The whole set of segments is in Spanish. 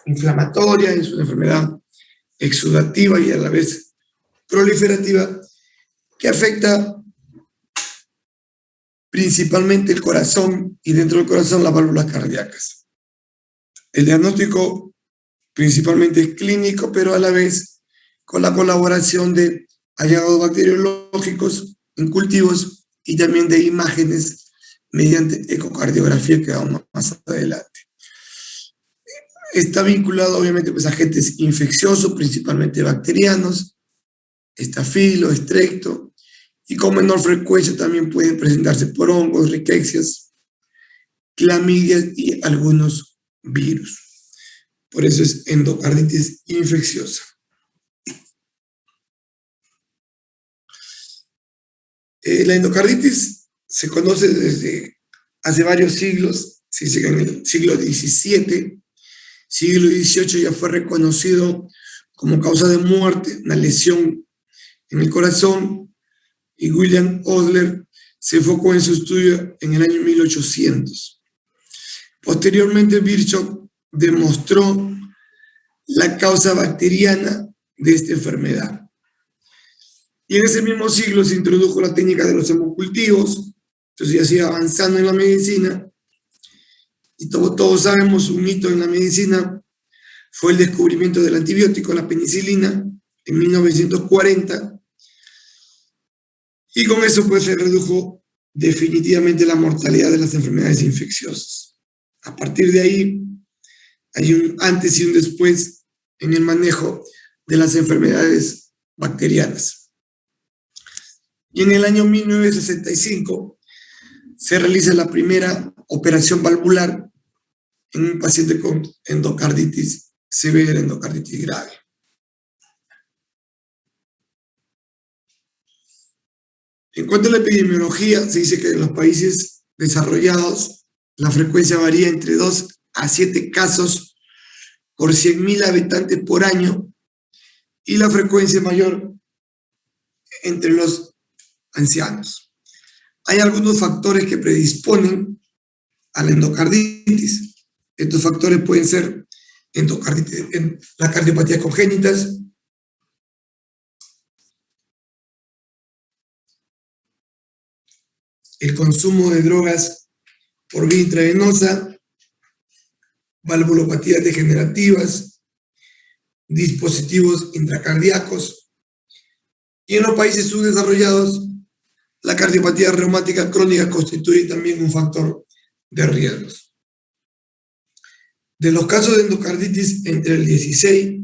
inflamatoria, es una enfermedad exudativa y a la vez proliferativa que afecta principalmente el corazón y dentro del corazón las válvulas cardíacas. El diagnóstico principalmente es clínico, pero a la vez con la colaboración de hallazgos bacteriológicos en cultivos y también de imágenes mediante ecocardiografía que vamos más adelante. Está vinculado obviamente pues, a agentes infecciosos, principalmente bacterianos, estafilo, estrepto, y con menor frecuencia también pueden presentarse por hongos, riquecias, clamidias y algunos virus. Por eso es endocarditis infecciosa. La endocarditis se conoce desde hace varios siglos, se dice que en el siglo XVII, siglo XVIII ya fue reconocido como causa de muerte, una lesión en el corazón, y William Osler se enfocó en su estudio en el año 1800. Posteriormente, Virchow demostró la causa bacteriana de esta enfermedad. Y en ese mismo siglo se introdujo la técnica de los hemocultivos, entonces ya se iba avanzando en la medicina, y todos sabemos, un hito en la medicina fue el descubrimiento del antibiótico, la penicilina, en 1940, y con eso pues se redujo definitivamente la mortalidad de las enfermedades infecciosas. A partir de ahí hay un antes y un después en el manejo de las enfermedades bacterianas. Y en el año 1965 se realiza la primera operación valvular en un paciente con endocarditis severa, endocarditis grave. En cuanto a la epidemiología, se dice que en los países desarrollados la frecuencia varía entre 2 a 7 casos por 100.000 habitantes por año y la frecuencia mayor entre los ancianos. Hay algunos factores que predisponen a la endocarditis. Estos factores pueden ser la cardiopatía congénitas, el consumo de drogas por vía intravenosa, valvulopatías degenerativas, dispositivos intracardíacos, y en los países subdesarrollados la cardiopatía reumática crónica constituye también un factor de riesgos. De los casos de endocarditis, entre el 16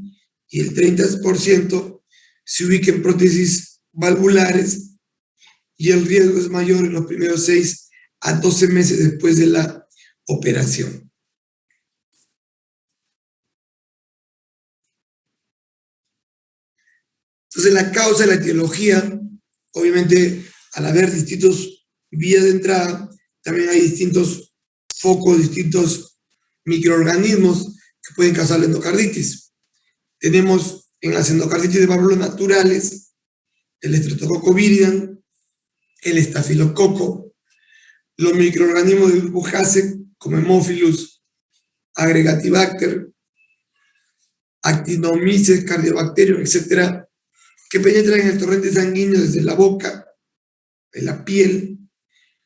y el 30% se ubica en prótesis valvulares y el riesgo es mayor en los primeros 6 a 12 meses después de la operación. Entonces, la causa, la etiología, obviamente, al haber distintos vías de entrada, también hay distintos focos, distintos microorganismos que pueden causar la endocarditis. Tenemos en las endocarditis de válvulas naturales el Streptococcus viridans, el estafilococo, los microorganismos del grupo Hasse, como Haemophilus, Aggregatibacter, Actinomyces, Cardiobacterium, etc., que penetran en el torrente sanguíneo desde la boca, de la piel,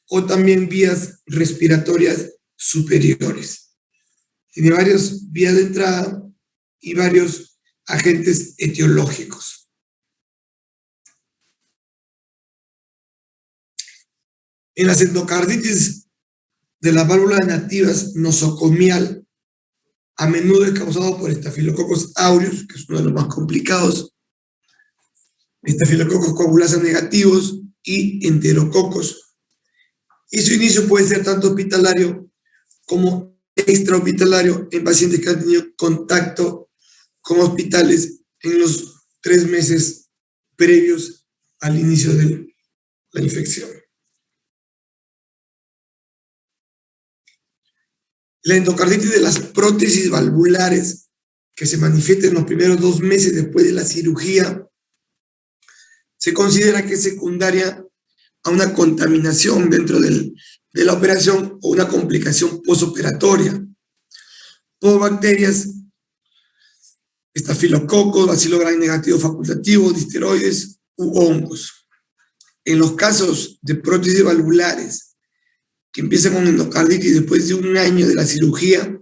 o también vías respiratorias superiores. Tiene varias vías de entrada y varios agentes etiológicos. En las endocarditis de las válvulas nativas nosocomial, a menudo es causado por Staphylococcus aureus, que es uno de los más complicados, Staphylococcus coagulasa negativos y enterococos. Y su inicio puede ser tanto hospitalario como extrahospitalario en pacientes que han tenido contacto con hospitales en los 3 meses previos al inicio de la infección. La endocarditis de las prótesis valvulares, que se manifiesta en los primeros 2 meses después de la cirugía, se considera que es secundaria a una contaminación dentro de la operación o una complicación postoperatoria por bacterias estafilococos, bacilo gram negativo facultativo, disteroides u hongos. En los casos de prótesis valvulares que empiezan con endocarditis después de un año de la cirugía,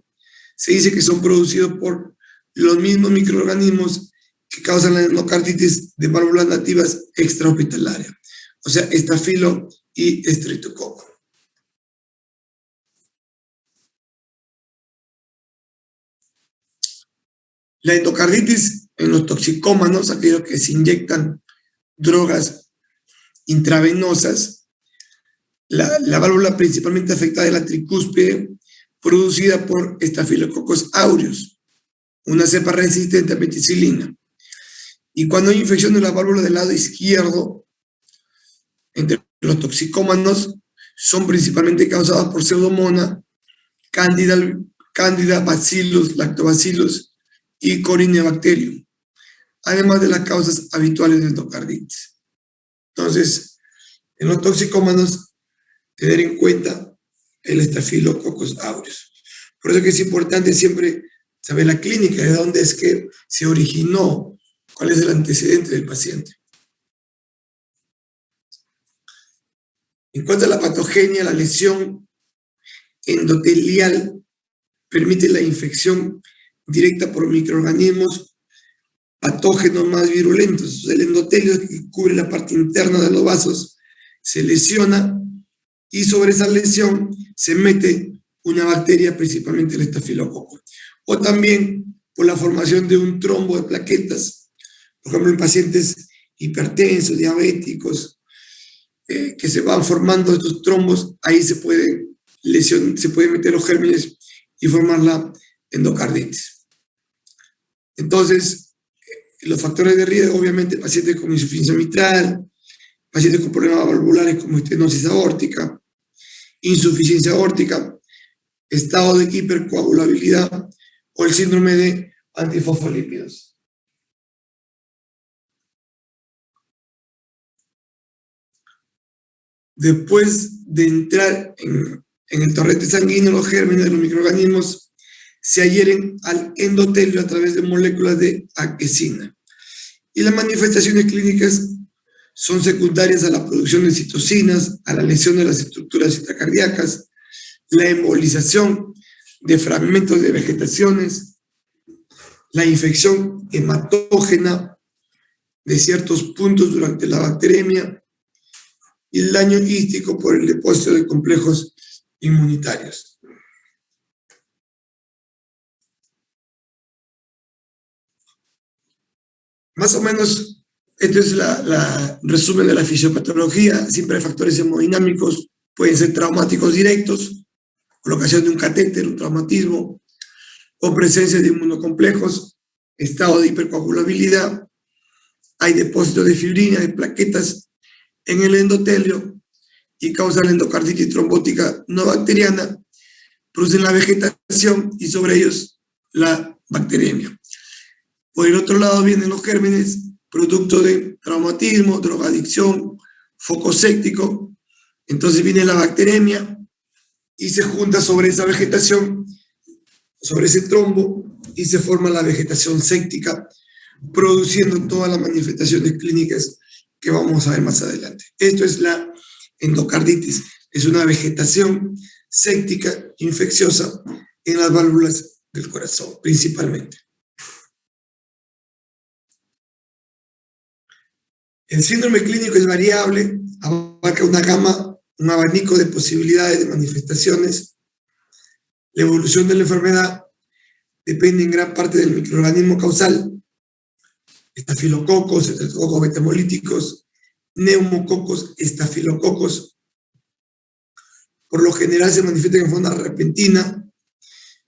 se dice que son producidos por los mismos microorganismos que causan la endocarditis de válvulas nativas extrahospitalarias, o sea, estafilo y estreptococo. La endocarditis en los toxicómanos, aquellos que se inyectan drogas intravenosas, la válvula principalmente afectada es la tricúspide, producida por Staphylococcus aureus, una cepa resistente a penicilina. Y cuando hay infección de la válvula del lado izquierdo, entre los toxicómanos, son principalmente causadas por Pseudomonas, Candida, Bacillus, Lactobacillus y Corynebacterium, además de las causas habituales de endocarditis. Entonces, en los toxicómanos, tener en cuenta el Staphylococcus aureus. Por eso que es importante siempre saber la clínica, de dónde es que se originó, cuál es el antecedente del paciente. En cuanto a la patogenia, la lesión endotelial permite la infección directa por microorganismos patógenos más virulentos. El endotelio, que cubre la parte interna de los vasos, se lesiona y sobre esa lesión se mete una bacteria, principalmente el estafilococo. O también por la formación de un trombo de plaquetas, por ejemplo en pacientes hipertensos, diabéticos, que se van formando estos trombos, ahí se puede meter los gérmenes y formar la endocarditis. Entonces, los factores de riesgo, obviamente, pacientes con insuficiencia mitral, pacientes con problemas valvulares como estenosis aórtica, insuficiencia aórtica, estado de hipercoagulabilidad o el síndrome de antifosfolípidos. Después de entrar en el torrente sanguíneo, los gérmenes de los microorganismos se adhieren al endotelio a través de moléculas de adhesina. Y las manifestaciones clínicas son secundarias a la producción de citocinas, a la lesión de las estructuras intracardíacas, la embolización de fragmentos de vegetaciones, la infección hematógena de ciertos puntos durante la bacteremia y el daño hístico por el depósito de complejos inmunitarios. Más o menos, este es la resumen de la fisiopatología. Siempre hay factores hemodinámicos, pueden ser traumáticos directos, colocación de un catéter, un traumatismo, o presencia de inmunocomplejos, estado de hipercoagulabilidad, hay depósitos de fibrina, de plaquetas en el endotelio y causan la endocarditis trombótica no bacteriana, producen la vegetación y sobre ellos la bacteremia. Por el otro lado vienen los gérmenes, producto de traumatismo, drogadicción, foco séptico. Entonces viene la bacteremia y se junta sobre esa vegetación, sobre ese trombo, y se forma la vegetación séptica, produciendo todas las manifestaciones clínicas que vamos a ver más adelante. Esto es la endocarditis, es una vegetación séptica infecciosa en las válvulas del corazón, principalmente. El síndrome clínico es variable, abarca una gama, un abanico de posibilidades de manifestaciones. La evolución de la enfermedad depende en gran parte del microorganismo causal, estafilococos, estreptococos betamolíticos, neumococos, estafilococos. Por lo general se manifiestan en forma repentina,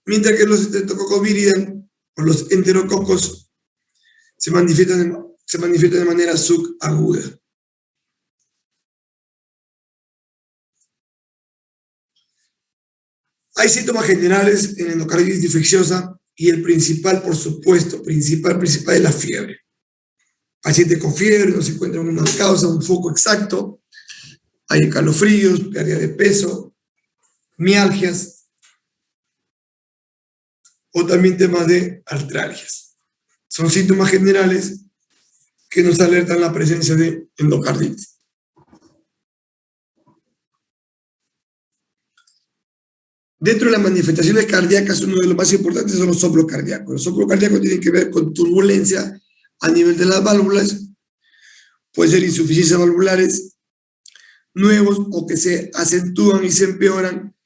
mientras que los estreptococos viridan o los enterococos se manifiestan de manera subaguda. Hay síntomas generales en endocarditis infecciosa y el principal, por supuesto, principal es la fiebre. Paciente con fiebre, no se encuentra una causa, un foco exacto, hay escalofríos, pérdida de peso, mialgias o también temas de artralgias. son síntomas generales que nos alertan la presencia de endocarditis. Dentro de las manifestaciones cardíacas, uno de los más importantes son los soplos cardíacos. Los soplos cardíacos tienen que ver con turbulencia a nivel de las válvulas, puede ser insuficiencias valvulares nuevos o que se acentúan y se empeoran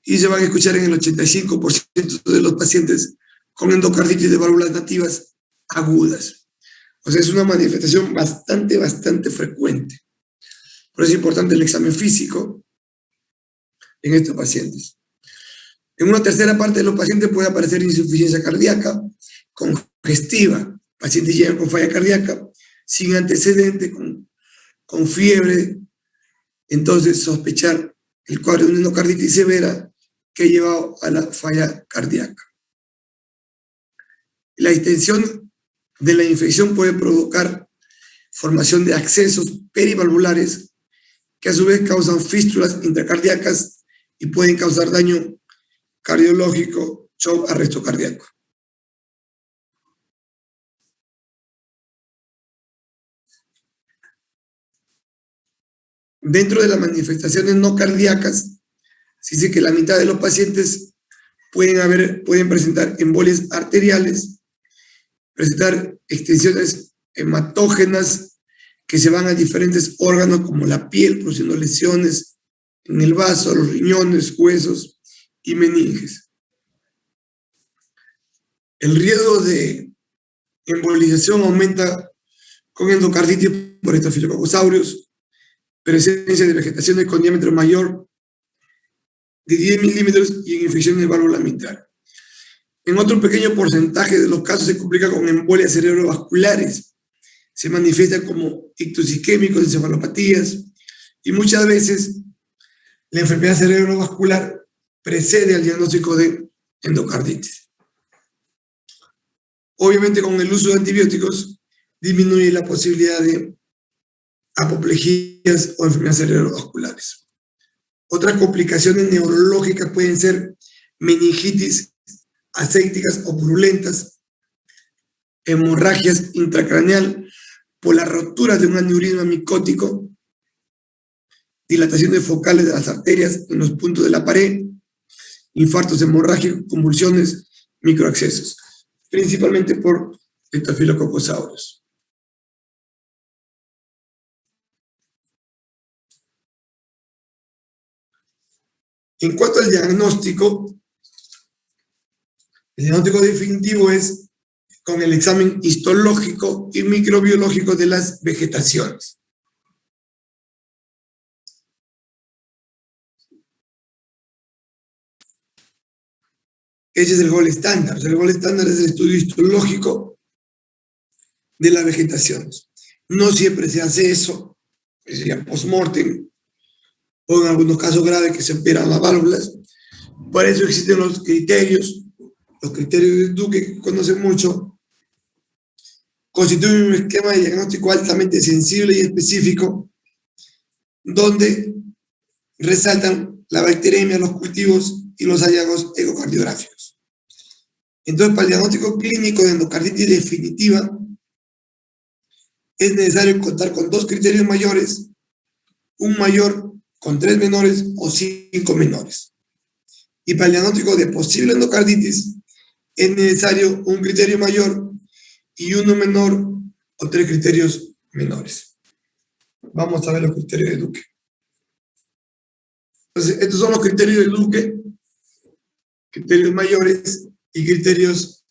y se van a escuchar en el 85% de los pacientes con endocarditis de válvulas nativas agudas. O sea, es una manifestación bastante frecuente. Por eso es importante el examen físico en estos pacientes. En una tercera parte de los pacientes puede aparecer insuficiencia cardíaca congestiva. Pacientes llegan con falla cardíaca, sin antecedente, con fiebre. Entonces, sospechar el cuadro de una endocarditis severa que ha llevado a la falla cardíaca. La extensión de la infección puede provocar formación de accesos perivalvulares que a su vez causan fístulas intracardíacas y pueden causar daño cardiológico, shock, arresto cardíaco. Dentro de las manifestaciones no cardíacas, se dice que la mitad de los pacientes pueden presentar embolias arteriales, presentar extensiones hematógenas que se van a diferentes órganos como la piel, produciendo lesiones en el vaso, los riñones, huesos y meninges. El riesgo de embolización aumenta con endocarditis por Staphylococcus aureus, presencia de vegetaciones con diámetro mayor de 10 milímetros y en infecciones de válvula mitral. En otro pequeño porcentaje de los casos se complica con embolias cerebrovasculares, se manifiesta como ictus isquémicos, encefalopatías, y muchas veces la enfermedad cerebrovascular precede al diagnóstico de endocarditis. Obviamente, con el uso de antibióticos disminuye la posibilidad de apoplejías o enfermedades cerebrovasculares. Otras complicaciones neurológicas pueden ser meningitis ascícticas o purulentas, hemorragias intracraneal por la rotura de un aneurisma micótico, dilataciones focales de las arterias en los puntos de la pared, infartos hemorrágicos, convulsiones, microaccesos, principalmente por Staphylococcus aureus. En cuanto al diagnóstico, el diagnóstico definitivo es con el examen histológico y microbiológico de las vegetaciones. Ese es el gold estándar. El gold estándar es el estudio histológico de las vegetaciones. No siempre se hace eso, sería post-mortem, o en algunos casos graves que se operan las válvulas. Por eso existen los criterios de Duque, que conocen mucho, constituyen un esquema de diagnóstico altamente sensible y específico, donde resaltan la bacteremia, los cultivos y los hallazgos ecocardiográficos. Entonces, para el diagnóstico clínico de endocarditis definitiva, es necesario contar con 2 criterios mayores, un mayor con 3 menores o 5 menores. Y para el diagnóstico de posible endocarditis, es necesario un criterio mayor y uno menor o 3 criterios menores. Vamos a ver los criterios de Duque. Entonces, estos son los criterios de Duque, criterios mayores y criterios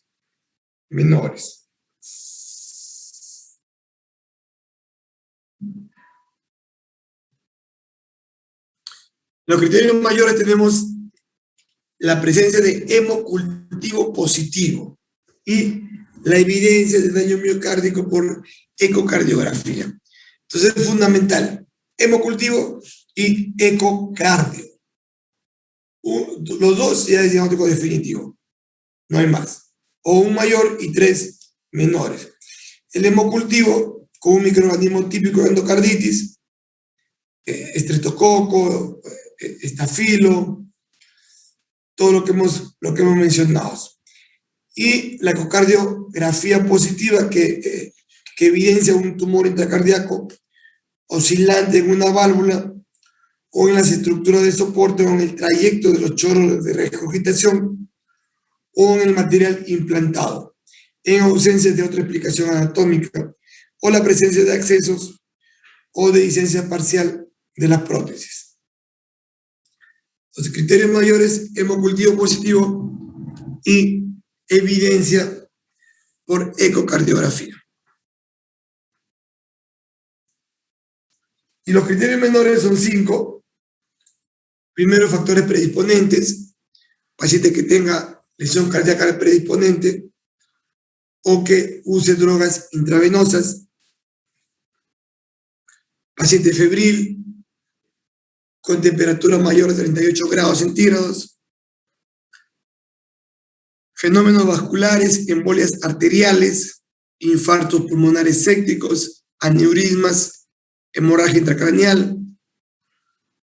menores. Los criterios mayores tenemos la presencia de hemocultivo positivo y la evidencia de daño miocárdico por ecocardiografía. Entonces es fundamental, hemocultivo y ecocardio. Los dos ya es diagnóstico definitivo, no hay más. O un mayor y 3 menores. El hemocultivo, con un microorganismo típico de endocarditis, estreptococo, estafilo, todo lo que hemos mencionado. y la ecocardiografía positiva que evidencia un tumor intracardíaco oscilante en una válvula o en las estructuras de soporte o en el trayecto de los chorros de regurgitación o en el material implantado, en ausencia de otra explicación anatómica o la presencia de accesos o de licencia parcial de las prótesis. Los criterios mayores: hemocultivo positivo y evidencia por ecocardiografía. Y los criterios menores son 5. Primero, factores predisponentes: paciente que tenga lesión cardíaca predisponente o que use drogas intravenosas, paciente febril con temperatura mayor de 38 grados centígrados, fenómenos vasculares, embolias arteriales, infartos pulmonares sépticos, aneurismas, hemorragia intracraneal,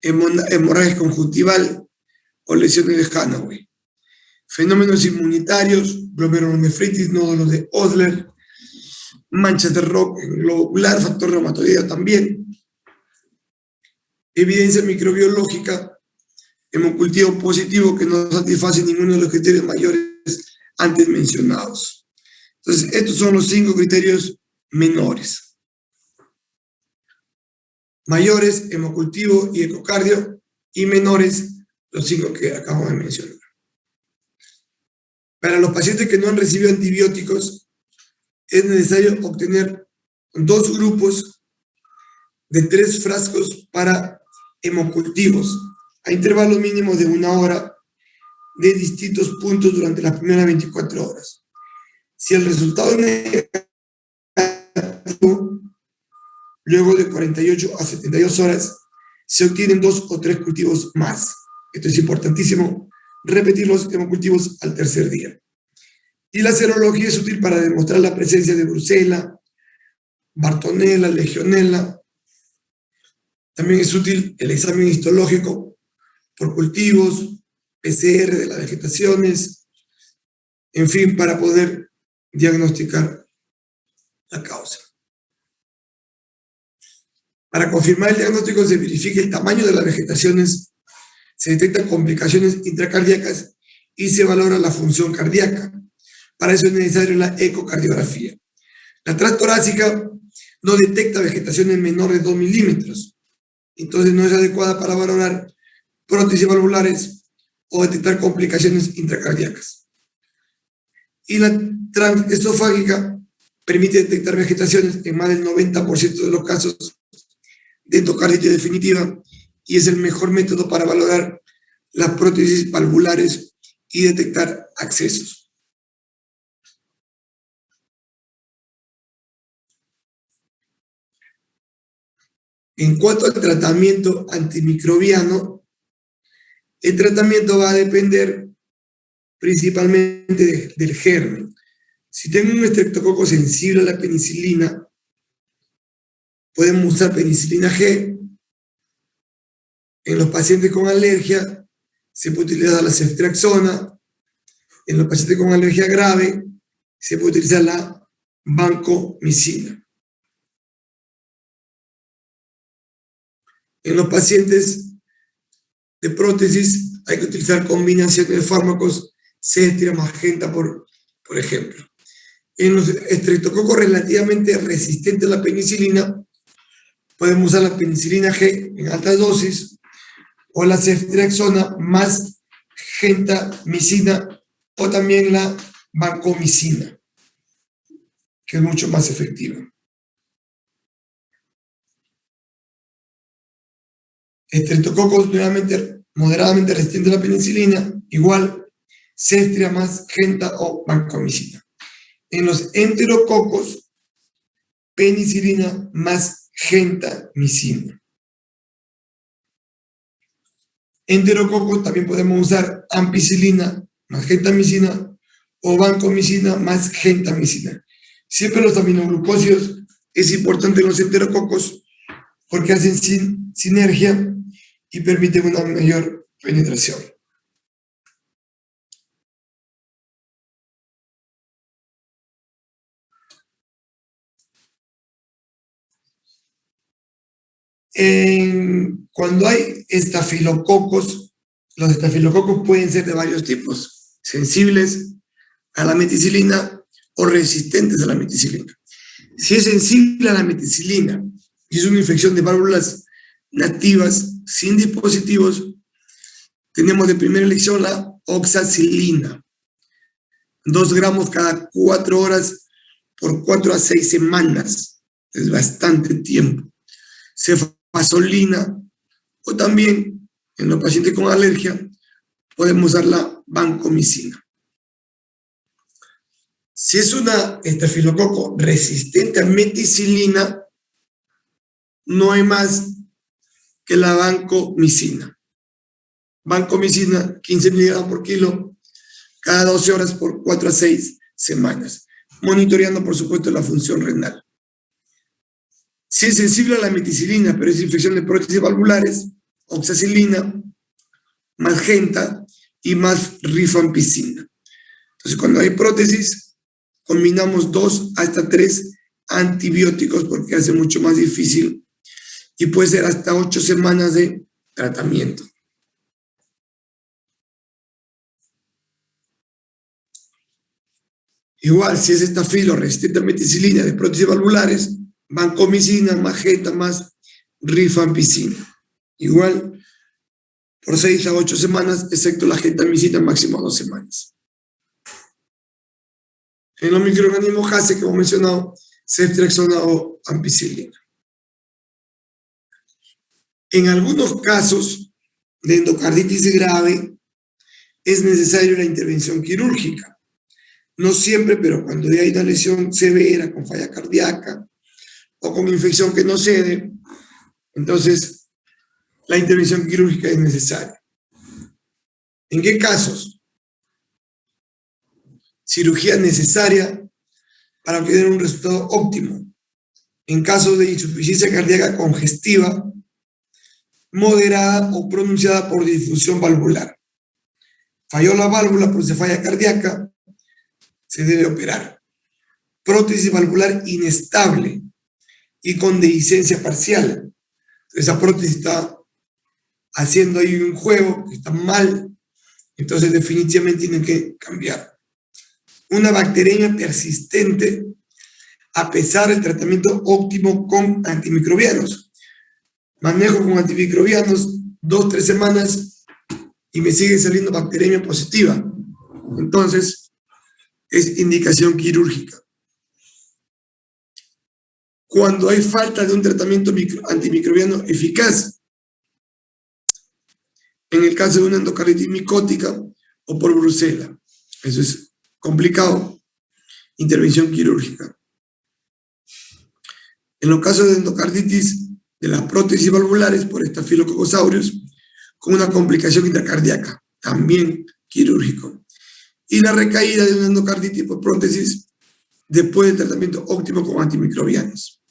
hemorragia conjuntival o lesiones de Hanaway. Fenómenos inmunitarios, glomerulonefritis, nódulos de Osler, manchas de Rock en globo ocular, factor reumatoideo también. Evidencia microbiológica: hemocultivo positivo que no satisface ninguno de los criterios mayores antes mencionados. Entonces, estos son los 5 criterios menores. Mayores, hemocultivo y ecocardio, y menores, los 5 que acabo de mencionar. Para los pacientes que no han recibido antibióticos, es necesario obtener 2 grupos de 3 frascos para hemocultivos a intervalos mínimos de 1 hora de distintos puntos durante las primeras 24 horas. Si el resultado es negativo, luego de 48 a 72 horas, se obtienen 2 o 3 cultivos más. Esto es importantísimo, repetir los hemocultivos al tercer día. Y la serología es útil para demostrar la presencia de Brucella, Bartonella, Legionella. También es útil el examen histológico por cultivos, PCR de las vegetaciones, en fin, para poder diagnosticar la causa. Para confirmar el diagnóstico se verifica el tamaño de las vegetaciones, se detectan complicaciones intracardíacas y se valora la función cardíaca. Para eso es necesario la ecocardiografía. La transtorácica no detecta vegetaciones menores de 2 milímetros, entonces no es adecuada para valorar prótesis valvulares o detectar complicaciones intracardíacas. Y la transesofágica permite detectar vegetaciones en más del 90% de los casos de endocarditis definitiva y es el mejor método para valorar las prótesis valvulares y detectar accesos. En cuanto al tratamiento antimicrobiano, el tratamiento va a depender principalmente del germen. Si tengo un estreptococo sensible a la penicilina, podemos usar penicilina G. En los pacientes con alergia, se puede utilizar la ceftriaxona. En los pacientes con alergia grave, se puede utilizar la vancomicina. En los pacientes de prótesis hay que utilizar combinaciones de fármacos, cetria, magenta, por ejemplo. En los estreptococos relativamente resistentes a la penicilina, podemos usar la penicilina G en altas dosis o la ceftriaxona más gentamicina o también la vancomicina, que es mucho más efectiva. Estreptococos moderadamente resistentes a la penicilina, igual cetria más genta o vancomicina. En los enterococos, penicilina más gentamicina. Enterococos también podemos usar ampicilina más gentamicina o vancomicina más gentamicina. Siempre los aminoglucósidos es importante en los enterococos porque hacen sinergia y permiten una mayor penetración. Cuando hay estafilococos, los estafilococos pueden ser de varios tipos, sensibles a la meticilina o resistentes a la meticilina. Si es sensible a la meticilina y es una infección de válvulas nativas sin dispositivos, tenemos de primera elección la oxacilina, 2 gramos cada 4 horas por 4 a 6 semanas. Es bastante tiempo. Cefazolina, o también en los pacientes con alergia podemos usar la vancomicina. Si es una estafilococo resistente a meticilina, no hay más que la vancomicina. Vancomicina, 15 miligramos por kilo, cada 12 horas por 4 a 6 semanas, monitoreando, por supuesto, la función renal. Si es sensible a la meticilina, pero es infección de prótesis valvulares, oxacilina, magenta y más rifampicina. Entonces, cuando hay prótesis, combinamos 2 hasta 3 antibióticos porque hace mucho más difícil y puede ser hasta 8 semanas de tratamiento. Igual, si es estafilo resistente a meticilina de prótesis valvulares, vancomicina, magenta más rifampicina. Igual, por 6 a 8 semanas, excepto la gentamicina, máximo 2 semanas. En los microorganismos JASE que hemos mencionado, ceftriaxona o ampicilina. En algunos casos de endocarditis grave, es necesaria la intervención quirúrgica. No siempre, pero cuando hay una lesión severa con falla cardíaca o con infección que no cede, entonces la intervención quirúrgica es necesaria. ¿En qué casos? Cirugía necesaria para obtener un resultado óptimo. En casos de insuficiencia cardíaca congestiva, moderada o pronunciada por difusión valvular. Falló la válvula por falla cardíaca, se debe operar. Prótesis valvular inestable y con dehiscencia parcial. Esa prótesis está haciendo ahí un juego que está mal, entonces definitivamente tienen que cambiar. Una bacteriemia persistente a pesar del tratamiento óptimo con antimicrobianos. Manejo con antimicrobianos 2-3 semanas y me sigue saliendo bacteriemia positiva. Entonces, es indicación quirúrgica. Cuando hay falta de un tratamiento antimicrobiano eficaz, en el caso de una endocarditis micótica o por brucela, eso es complicado, intervención quirúrgica. En los casos de endocarditis de las prótesis valvulares por Staphylococcus aureus, con una complicación intracardíaca, también quirúrgico. Y la recaída de una endocarditis por prótesis después del tratamiento óptimo con antimicrobianos.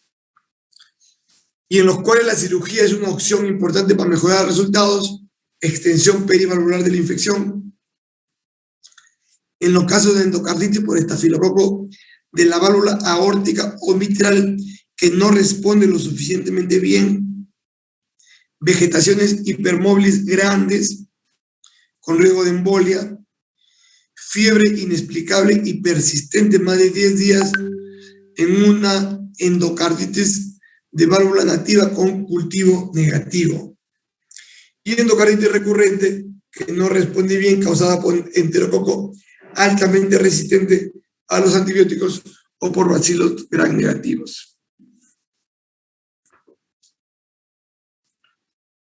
Y en los cuales la cirugía es una opción importante para mejorar resultados, extensión perivalvular de la infección. En los casos de endocarditis por estafilococo de la válvula aórtica o mitral que no responde lo suficientemente bien, vegetaciones hipermóviles grandes con riesgo de embolia, fiebre inexplicable y persistente más de 10 días en una endocarditis de válvula nativa con cultivo negativo. Y endocarditis recurrente que no responde bien causada por enterococo altamente resistente a los antibióticos o por bacilos gram negativos.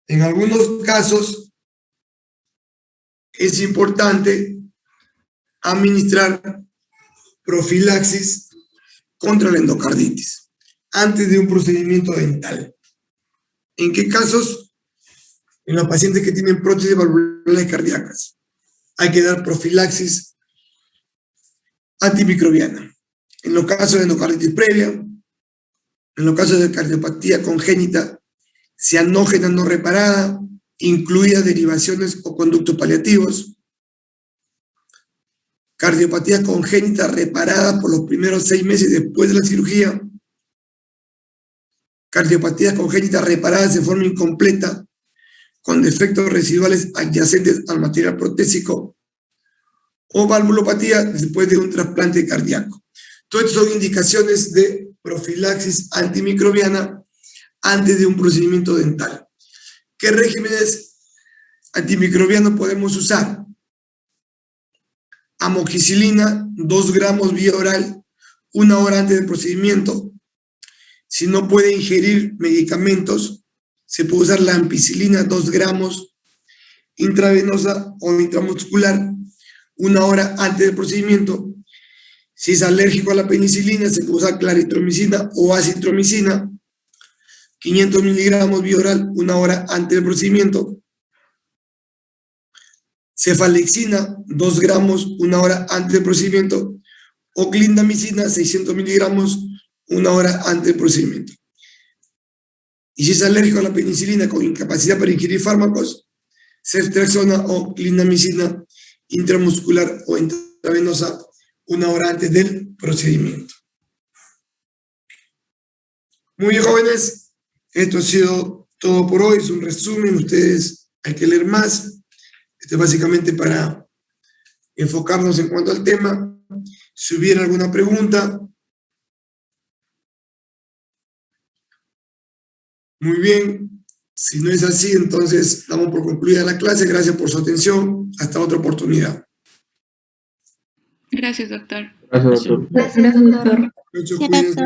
En algunos casos es importante administrar profilaxis contra la endocarditis antes de un procedimiento dental. ¿En qué casos? En los pacientes que tienen prótesis valvulares cardíacas. Hay que dar profilaxis antimicrobiana. En los casos de endocarditis previa, en los casos de cardiopatía congénita cianógena no reparada, incluidas derivaciones o conductos paliativos, cardiopatía congénita reparada por los primeros 6 meses después de la cirugía, cardiopatías congénitas reparadas de forma incompleta, con defectos residuales adyacentes al material protésico, o valvulopatía después de un trasplante cardíaco. Todas estas son indicaciones de profilaxis antimicrobiana antes de un procedimiento dental. ¿Qué regímenes antimicrobianos podemos usar? Amoxicilina, 2 gramos vía oral, 1 hora antes del procedimiento. Si no puede ingerir medicamentos, se puede usar la ampicilina, 2 gramos, intravenosa o intramuscular, 1 hora antes del procedimiento. Si es alérgico a la penicilina, se puede usar claritromicina o acitromicina, 500 miligramos vía oral, 1 hora antes del procedimiento. Cefalexina, 2 gramos, 1 hora antes del procedimiento. O clindamicina, 600 miligramos, 1 hora antes del procedimiento. Y si es alérgico a la penicilina con incapacidad para ingerir fármacos, ceftriaxona o clindamicina intramuscular o intravenosa 1 hora antes del procedimiento. Muy bien, jóvenes, esto ha sido todo por hoy, es un resumen, ustedes hay que leer más. Esto es básicamente para enfocarnos en cuanto al tema. Si hubiera alguna pregunta. Muy bien. Si no es así, entonces damos por concluida la clase. Gracias por su atención. Hasta otra oportunidad. Gracias, doctor. Gracias, doctor. Gracias, doctor. Mucho cuídense.